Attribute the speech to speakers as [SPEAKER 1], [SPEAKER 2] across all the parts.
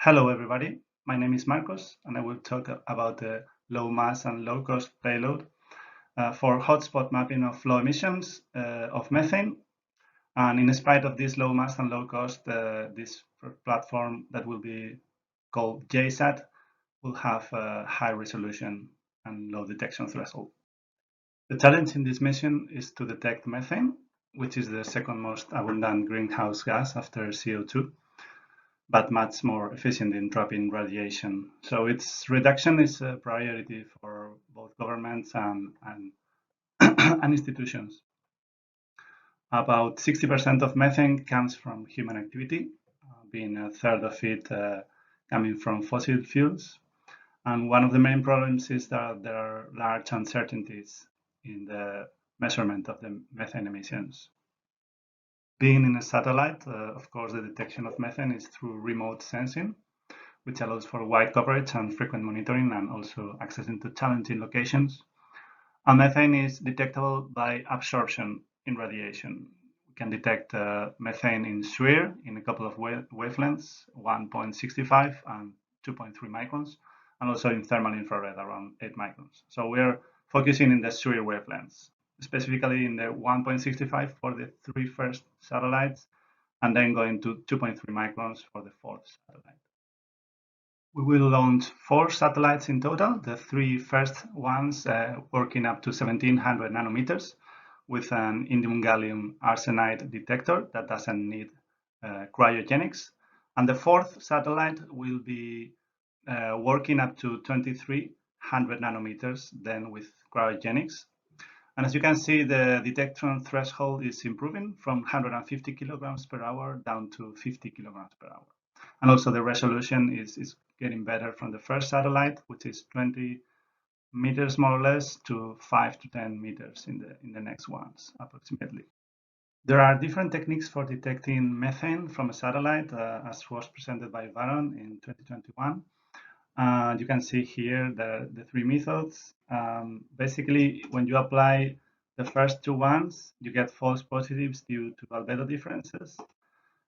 [SPEAKER 1] Hello, everybody. My name is Marcos, and I will talk about the low mass and low cost payload for hotspot mapping of low emissions of methane. And in spite of this low mass and low cost, this platform that will be called GEI SAT will have a high resolution and low detection threshold. The challenge in this mission is to detect methane, which is the second most abundant greenhouse gas after CO2. But much more efficient in dropping radiation. So its reduction is a priority for both governments and institutions. About 60% of methane comes from human activity, being a third of it coming from fossil fuels. And one of the main problems is that there are large uncertainties in the measurement of the methane emissions. Being in a satellite, of course, the detection of methane is through remote sensing, which allows for wide coverage and frequent monitoring and also accessing to challenging locations. And methane is detectable by absorption in radiation. We can detect methane in SWIR in a couple of wavelengths, 1.65 and 2.3 microns, and also in thermal infrared around 8 microns. So we're focusing in the SWIR wavelengths, specifically in the 1.65 for the 3 first satellites, and then going to 2.3 microns for the 4th satellite. We will launch 4 satellites in total, the 3 first ones working up to 1700 nanometers with an indium gallium arsenide detector that doesn't need cryogenics. And the 4th satellite will be working up to 2300 nanometers, then with cryogenics. And as you can see, the detection threshold is improving from 150 kilograms per hour down to 50 kilograms per hour. And also the resolution is getting better from the first satellite, which is 20 meters more or less, to 5 to 10 meters in the next ones, approximately. There are different techniques for detecting methane from a satellite, as was presented by Varon in 2021. You can see here the 3 methods. Basically, when you apply the first 2 ones, you get false positives due to albedo differences.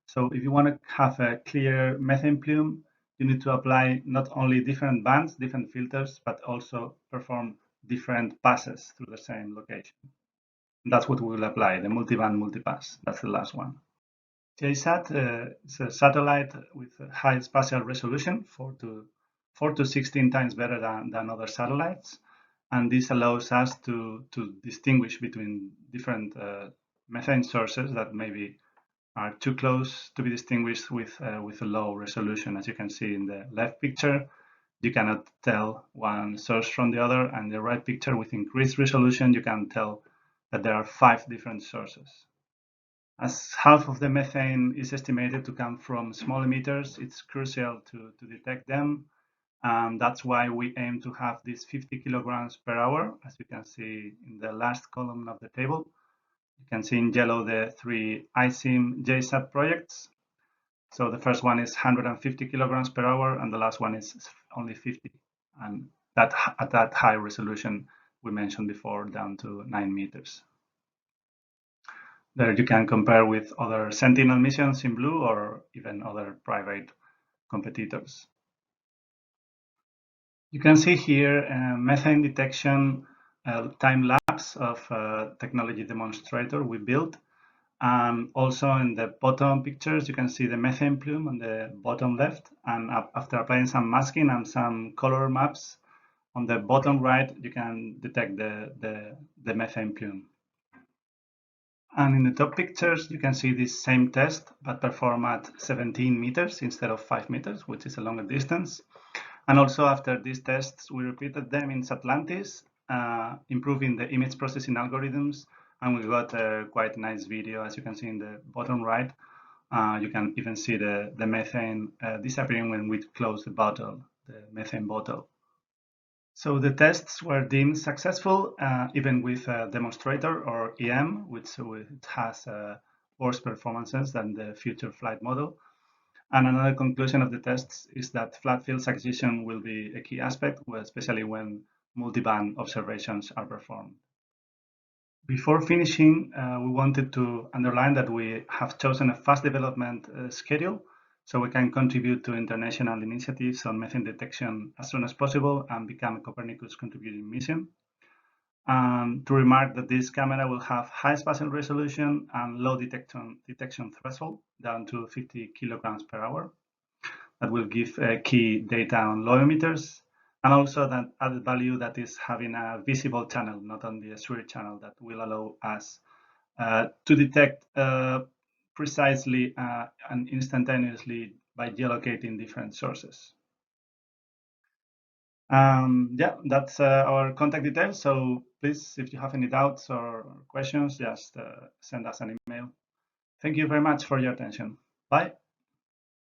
[SPEAKER 1] So if you want to have a clear methane plume, you need to apply not only different bands, different filters, but also perform different passes through the same location. And that's what we will apply, the multiband multipass. That's the last one. GEI-SAT is a satellite with a high spatial resolution, 4 to 16 times better than other satellites. And this allows us to distinguish between different methane sources that maybe are too close to be distinguished with a low resolution. As you can see in the left picture, you cannot tell one source from the other, and the right picture with increased resolution, you can tell that there are 5 different sources. As half of the methane is estimated to come from small emitters, it's crucial to detect them. That's why we aim to have this 50 kilograms per hour, as you can see in the last column of the table. You can see in yellow the 3 ISIM GEI-SAT projects. So the first one is 150 kilograms per hour, and the last one is only 50. And that at that high resolution we mentioned before, down to 9 meters. There you can compare with other Sentinel missions in blue or even other private competitors. You can see here methane detection time lapse of technology demonstrator we built. Also in the bottom pictures, you can see the methane plume on the bottom left. And after applying some masking and some color maps on the bottom right, you can detect the methane plume. And in the top pictures, you can see this same test, but performed at 17 meters instead of 5 meters, which is a longer distance. And also after these tests, we repeated them in SATLANTIS, improving the image processing algorithms. And we got a quite nice video, as you can see in the bottom right. You can even see the methane disappearing when we close the bottle, the methane bottle. So the tests were deemed successful, even with a demonstrator or EM, which has worse performances than the future flight model. And another conclusion of the tests is that flat field acquisition will be a key aspect, especially when multiband observations are performed. Before finishing, we wanted to underline that we have chosen a fast development schedule so we can contribute to international initiatives on methane detection as soon as possible and become a Copernicus contributing mission. To remark that this camera will have high spatial resolution and low detection threshold, down to 50 kilograms per hour. That will give key data on low emitters, and also that added value that is having a visible channel, not only a sphere channel, that will allow us to detect precisely and instantaneously by geolocating different sources. Yeah, that's our contact details. So please, if you have any doubts or questions, just send us an email. Thank you very much for your attention. Bye.